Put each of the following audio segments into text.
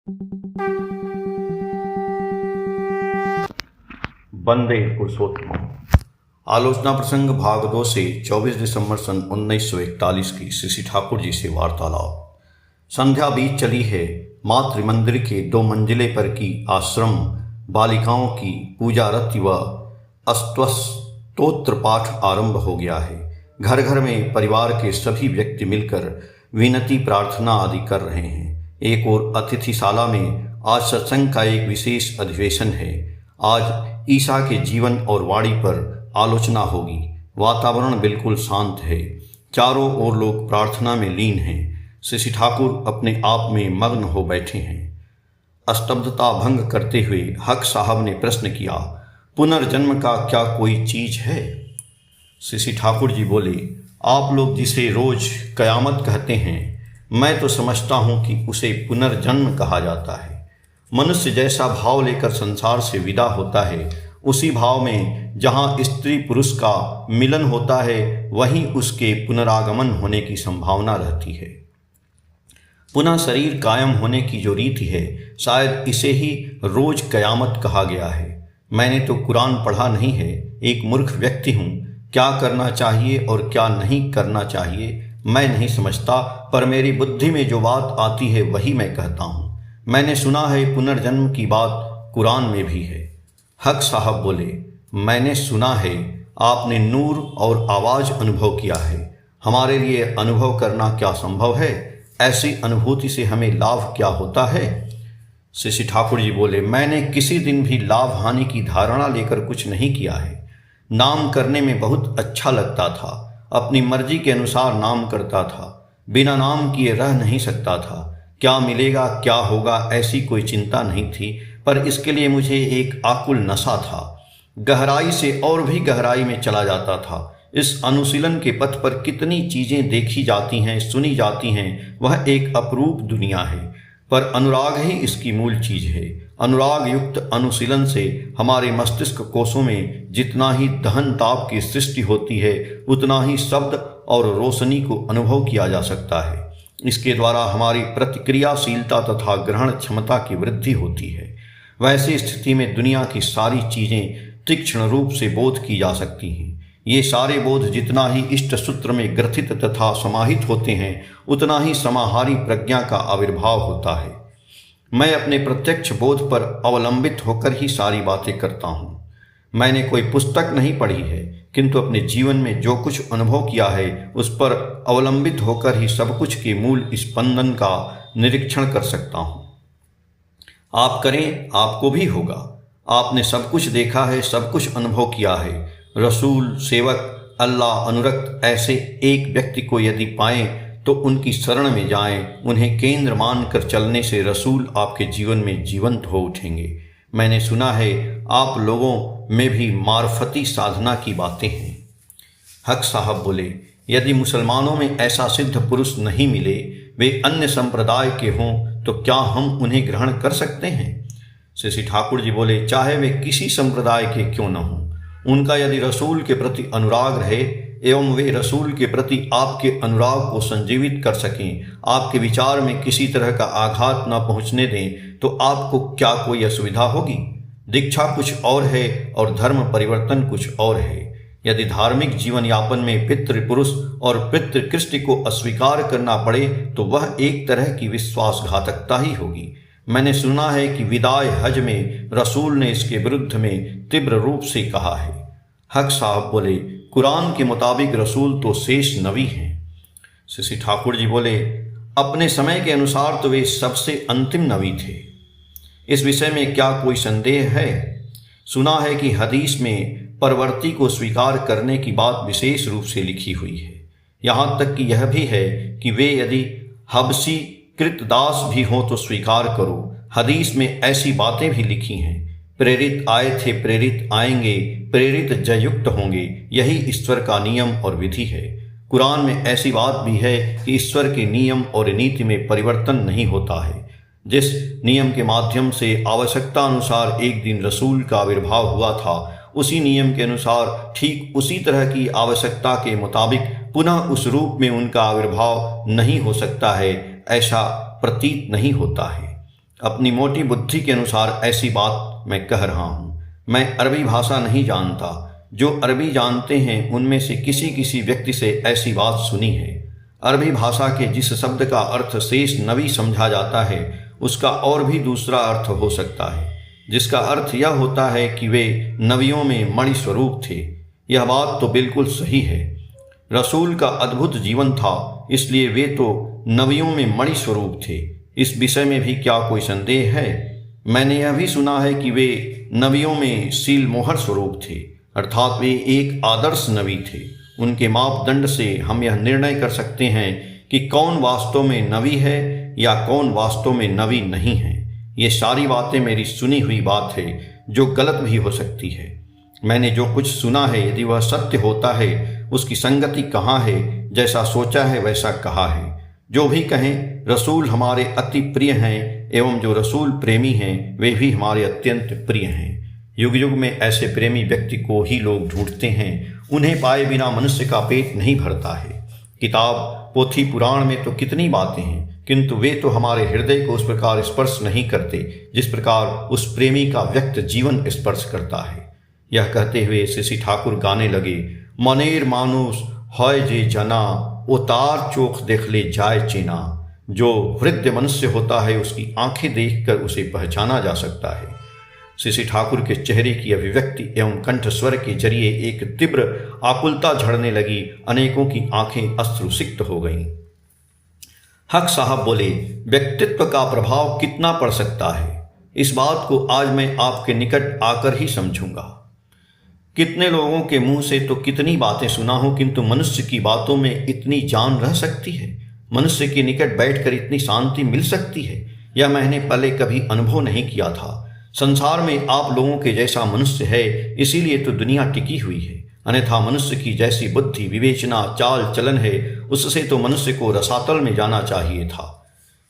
वंदे पुरुषोत्तम। आलोचना प्रसंग भाग 2 से 24 दिसंबर सन 1941 की श्री ठाकुर जी से वार्तालाप। संध्या बीत चली है। मातृ मंदिर के 2 मंजिले पर की आश्रम बालिकाओं की पूजा रति व स्तोत्र पाठ आरंभ हो गया है। घर घर में परिवार के सभी व्यक्ति मिलकर विनती प्रार्थना आदि कर रहे हैं। एक और अतिथिशाला में आज सत्संग का एक विशेष अधिवेशन है। आज ईसा के जीवन और वाणी पर आलोचना होगी। वातावरण बिल्कुल शांत है। चारों ओर लोग प्रार्थना में लीन हैं। श्री ठाकुर अपने आप में मग्न हो बैठे हैं। स्तब्धता भंग करते हुए हक साहब ने प्रश्न किया, पुनर्जन्म का क्या कोई चीज है? श्री ठाकुर जी बोले, आप लोग जिसे रोज कयामत कहते हैं, मैं तो समझता हूं कि उसे पुनर्जन्म कहा जाता है। मनुष्य जैसा भाव लेकर संसार से विदा होता है, उसी भाव में जहाँ स्त्री पुरुष का मिलन होता है, वहीं उसके पुनरागमन होने की संभावना रहती है। पुनः शरीर कायम होने की जो रीति है, शायद इसे ही रोज कयामत कहा गया है। मैंने तो कुरान पढ़ा नहीं है, एक मूर्ख व्यक्ति हूँ। क्या करना चाहिए और क्या नहीं करना चाहिए मैं नहीं समझता, पर मेरी बुद्धि में जो बात आती है वही मैं कहता हूँ। मैंने सुना है पुनर्जन्म की बात कुरान में भी है। हक साहब बोले, मैंने सुना है, आपने नूर और आवाज़ अनुभव किया है। हमारे लिए अनुभव करना क्या संभव है? ऐसी अनुभूति से हमें लाभ क्या होता है? श्री ठाकुर जी बोले, मैंने किसी दिन भी लाभ हानि की धारणा लेकर कुछ नहीं किया है। नाम करने में बहुत अच्छा लगता था। अपनी मर्जी के अनुसार नाम करता था। बिना नाम किए रह नहीं सकता था। क्या मिलेगा क्या होगा ऐसी कोई चिंता नहीं थी, पर इसके लिए मुझे एक आकुल नशा था। गहराई से और भी गहराई में चला जाता था। इस अनुशीलन के पथ पर कितनी चीज़ें देखी जाती हैं, सुनी जाती हैं, वह एक अपरूप दुनिया है, पर अनुराग ही इसकी मूल चीज़ है। अनुराग युक्त अनुशीलन से हमारे मस्तिष्क कोशों में जितना ही दहन ताप की सृष्टि होती है, उतना ही शब्द और रोशनी को अनुभव किया जा सकता है। इसके द्वारा हमारी प्रतिक्रियाशीलता तथा ग्रहण क्षमता की वृद्धि होती है। वैसी स्थिति में दुनिया की सारी चीज़ें तीक्ष्ण रूप से बोध की जा सकती हैं। ये सारे बोध जितना ही इष्ट सूत्र में ग्रथित तथा समाहित होते हैं, उतना ही समाहारी प्रज्ञा का आविर्भाव होता है। मैं अपने प्रत्यक्ष बोध पर अवलंबित होकर ही सारी बातें करता हूँ। मैंने कोई पुस्तक नहीं पढ़ी है, किंतु अपने जीवन में जो कुछ अनुभव किया है, उस पर अवलंबित होकर ही सब कुछ के मूल स्पंदन का निरीक्षण कर सकता हूँ। आप करें, आपको भी होगा। आपने सब कुछ देखा है, सब कुछ अनुभव किया है। रसूल, सेवक, अल्लाह, अनुरक्त ऐसे एक व्यक्ति को यदि पाएं तो उनकी शरण में जाएं। उन्हें केंद्र मानकर चलने से रसूल आपके जीवन में जीवंत हो उठेंगे। मैंने सुना है आप लोगों में भी मार्फती साधना की बातें हैं। हक साहब बोले, यदि मुसलमानों में ऐसा सिद्ध पुरुष नहीं मिले, वे अन्य संप्रदाय के हों, तो क्या हम उन्हें ग्रहण कर सकते हैं? श्री ठाकुर जी बोले, चाहे वे किसी संप्रदाय के क्यों न हों, उनका यदि रसूल के प्रति अनुराग रहे एवं वे रसूल के प्रति आपके अनुराग को संजीवित कर सकें, आपके विचार में किसी तरह का आघात न पहुंचने दें, तो आपको क्या कोई असुविधा होगी? दीक्षा कुछ और है और धर्म परिवर्तन कुछ और है। यदि धार्मिक जीवन यापन में पितृपुरुष और पितृकृष्टि को अस्वीकार करना पड़े, तो वह एक तरह की विश्वासघातकता ही होगी। मैंने सुना है कि विदाए हज में रसूल ने इसके विरुद्ध में तीव्र रूप से कहा है। हक साहब बोले, कुरान के मुताबिक रसूल तो शेष नबी हैं। श्री ठाकुर जी बोले, अपने समय के अनुसार तो वे सबसे अंतिम नबी थे। इस विषय में क्या कोई संदेह है? सुना है कि हदीस में परवर्ती को स्वीकार करने की बात विशेष रूप से लिखी हुई है। यहाँ तक कि यह भी है कि वे यदि हबसी कृतदास भी हों तो स्वीकार करो। हदीस में ऐसी बातें भी लिखी हैं, प्रेरित आए थे, प्रेरित आएंगे, प्रेरित जयुक्त होंगे। यही ईश्वर का नियम और विधि है। कुरान में ऐसी बात भी है कि ईश्वर के नियम और नीति में परिवर्तन नहीं होता है। जिस नियम के माध्यम से आवश्यकता अनुसार एक दिन रसूल का आविर्भाव हुआ था, उसी नियम के अनुसार ठीक उसी तरह की आवश्यकता के मुताबिक पुनः उस रूप में उनका आविर्भाव नहीं हो सकता है, ऐसा प्रतीत नहीं होता है। अपनी मोटी बुद्धि के अनुसार ऐसी बात मैं कह रहा हूँ। मैं अरबी भाषा नहीं जानता। जो अरबी जानते हैं उनमें से किसी किसी व्यक्ति से ऐसी बात सुनी है। अरबी भाषा के जिस शब्द का अर्थ शेष नबी समझा जाता है उसका और भी दूसरा अर्थ हो सकता है, जिसका अर्थ यह होता है कि वे नबियों में मणि स्वरूप थे। यह बात तो बिल्कुल सही है। रसूल का अद्भुत जीवन था, इसलिए वे तो नबियों में मणि स्वरूप थे। इस विषय में भी क्या कोई संदेह है? मैंने यह भी सुना है कि वे नबियों में सील मोहर स्वरूप थे, अर्थात वे एक आदर्श नबी थे। उनके मापदंड से हम यह निर्णय कर सकते हैं कि कौन वास्तव में नबी है या कौन वास्तव में नबी नहीं है। ये सारी बातें मेरी सुनी हुई बात है जो गलत भी हो सकती है। मैंने जो कुछ सुना है यदि वह सत्य होता है उसकी संगति कहाँ है? जैसा सोचा है वैसा कहा है। जो भी कहें, रसूल हमारे अति प्रिय हैं एवं जो रसूल प्रेमी हैं वे भी हमारे अत्यंत प्रिय हैं। युग युग में ऐसे प्रेमी व्यक्ति को ही लोग ढूंढते हैं। उन्हें पाए बिना मनुष्य का पेट नहीं भरता है। किताब, पोथी, पुराण में तो कितनी बातें हैं, किंतु वे तो हमारे हृदय को उस प्रकार स्पर्श नहीं करते जिस प्रकार उस प्रेमी का व्यक्त जीवन स्पर्श करता है। यह कहते हुए श्री ठाकुर गाने लगे, मनेर मानुष है जे जना, उतार चोख देख ले जाए चेना। जो वृद्ध मनुष्य होता है उसकी आंखें देखकर उसे पहचाना जा सकता है। श्री ठाकुर के चेहरे की अभिव्यक्ति एवं कंठ स्वर के जरिए एक तीव्र आकुलता झड़ने लगी। अनेकों की आंखें अश्रुसिक्त हो गईं। हक साहब बोले, व्यक्तित्व का प्रभाव कितना पड़ सकता है, इस बात को आज मैं आपके निकट आकर ही समझूंगा। कितने लोगों के मुंह से तो कितनी बातें सुना हूं, किंतु मनुष्य की बातों में इतनी जान रह सकती है, मनुष्य के निकट बैठकर इतनी शांति मिल सकती है, यह मैंने पहले कभी अनुभव नहीं किया था। संसार में आप लोगों के जैसा मनुष्य है, इसीलिए तो दुनिया टिकी हुई है। अन्यथा मनुष्य की जैसी बुद्धि, विवेचना, चाल चलन है, उससे तो मनुष्य को रसातल में जाना चाहिए था।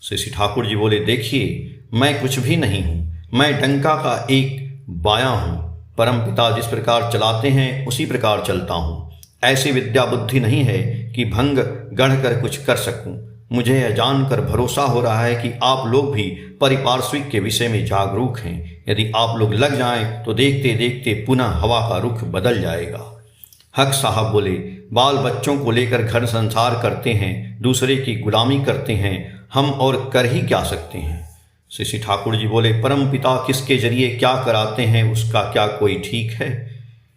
श्री ठाकुर जी बोले, देखिए, मैं कुछ भी नहीं हूँ, मैं डंका का एक बाया हूँ। परम पिता जिस प्रकार चलाते हैं उसी प्रकार चलता हूँ। ऐसी विद्या बुद्धि नहीं है कि भंग गढ़ कर कुछ कर सकूं। मुझे यह जानकर भरोसा हो रहा है कि आप लोग भी परिपार्श्विक के विषय में जागरूक हैं। यदि आप लोग लग जाएं तो देखते देखते पुनः हवा का रुख बदल जाएगा। हक साहब बोले, बाल बच्चों को लेकर घर संसार करते हैं, दूसरे की गुलामी करते हैं, हम और कर ही क्या सकते हैं। श्री ठाकुर जी बोले, परम पिता किसके जरिए क्या कराते हैं उसका क्या कोई ठीक है?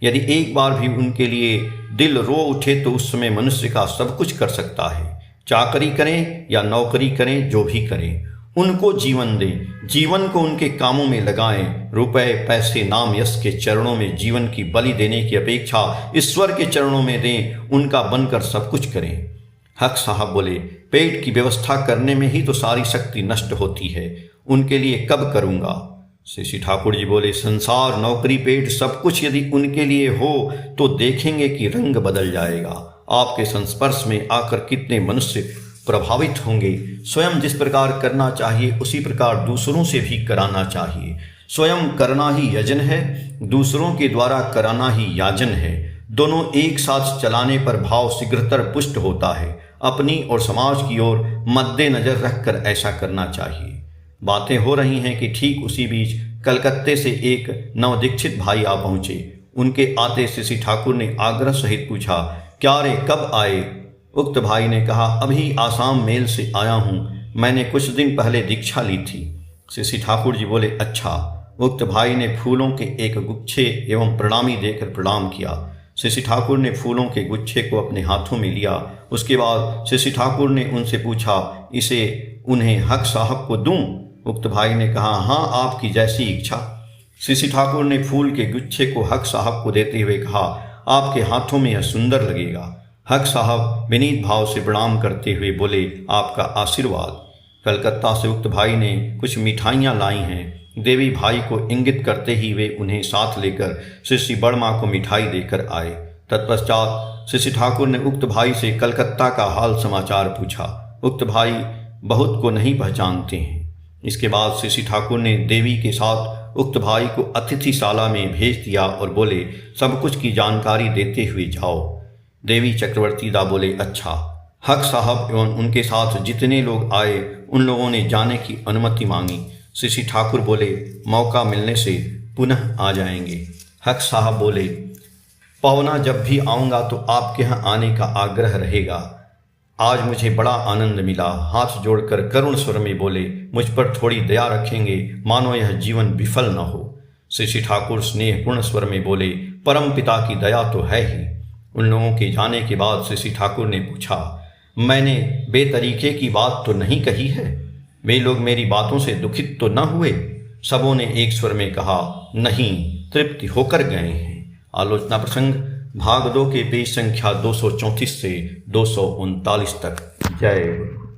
यदि एक बार भी उनके लिए दिल रो उठे तो उस समय मनुष्य का सब कुछ कर सकता है। चाकरी करें या नौकरी करें, जो भी करें, उनको जीवन दें, जीवन को उनके कामों में लगाएं। रुपए, पैसे, नाम, यश के चरणों में जीवन की बलि देने की अपेक्षा ईश्वर के चरणों में दें, उनका बनकर सब कुछ करें। हक साहब बोले, पेट की व्यवस्था करने में ही तो सारी शक्ति नष्ट होती है, उनके लिए कब करूँगा? श्री ठाकुर जी बोले, संसार, नौकरी, पेट सब कुछ यदि उनके लिए हो तो देखेंगे कि रंग बदल जाएगा। आपके संस्पर्श में आकर कितने मनुष्य प्रभावित होंगे। स्वयं जिस प्रकार करना चाहिए उसी प्रकार दूसरों से भी कराना चाहिए। स्वयं करना ही यजन है, दूसरों के द्वारा कराना ही याजन है। दोनों एक साथ चलाने पर भाव शीघ्रतर पुष्ट होता है। अपनी और समाज की ओर मद्देनजर रखकर ऐसा करना चाहिए। बातें हो रही हैं कि ठीक उसी बीच कलकत्ते से एक नवदीक्षित भाई आ पहुंचे। उनके आते श्री ठाकुर ने आग्रह सहित पूछा, क्या रे, कब आए? उक्त भाई ने कहा, अभी आसाम मेल से आया हूँ, मैंने कुछ दिन पहले दीक्षा ली थी। श्री ठाकुर जी बोले, अच्छा। उक्त भाई ने फूलों के एक गुच्छे एवं प्रणामी देकर प्रणाम किया। श्री ठाकुर ने फूलों के गुच्छे को अपने हाथों में लिया। उसके बाद श्री ठाकुर ने उनसे पूछा, इसे उन्हें हक साहब को दूं? उक्त भाई ने कहा, हाँ, आपकी जैसी इच्छा। श्री ठाकुर ने फूल के गुच्छे को हक साहब को देते हुए कहा, आपके हाथों में यह सुंदर लगेगा। हक साहब विनीत भाव से प्रणाम करते हुए बोले, आपका आशीर्वाद। कलकत्ता से उक्त भाई ने कुछ मिठाइयाँ लाई हैं। देवी भाई को इंगित करते ही वे उन्हें साथ लेकर श्री बड़मा को मिठाई देकर आए। तत्पश्चात श्री ठाकुर ने उक्त भाई से कलकत्ता का हाल समाचार पूछा। उक्त भाई बहुत को नहीं पहचानते हैं। इसके बाद श्री ठाकुर ने देवी के साथ उक्त भाई को अतिथिशाला में भेज दिया और बोले, सब कुछ की जानकारी देते हुए जाओ। देवी चक्रवर्ती दा बोले, अच्छा। हक साहब एवं उनके साथ जितने लोग आए उन लोगों ने जाने की अनुमति मांगी। शशि ठाकुर बोले, मौका मिलने से पुनः आ जाएंगे। हक साहब बोले, पवना जब भी आऊँगा तो आपके यहाँ आने का आग्रह रहेगा। आज मुझे बड़ा आनंद मिला। हाथ जोड़कर करुण स्वर में बोले, मुझ पर थोड़ी दया रखेंगे, मानो यह जीवन विफल न हो। शशि ठाकुर स्नेहपूर्ण स्वर में बोले, परम पिता की दया तो है ही। उन लोगों के जाने के बाद शशि ठाकुर ने पूछा, मैंने बेतरीके की बात तो नहीं कही है? वे लोग मेरी बातों से दुखित तो न हुए? सबों ने एक स्वर में कहा, नहीं, तृप्ति होकर गए हैं। आलोचना प्रसंग भाग 2 के पेज संख्या 234 से 239 तक। जय गुरु।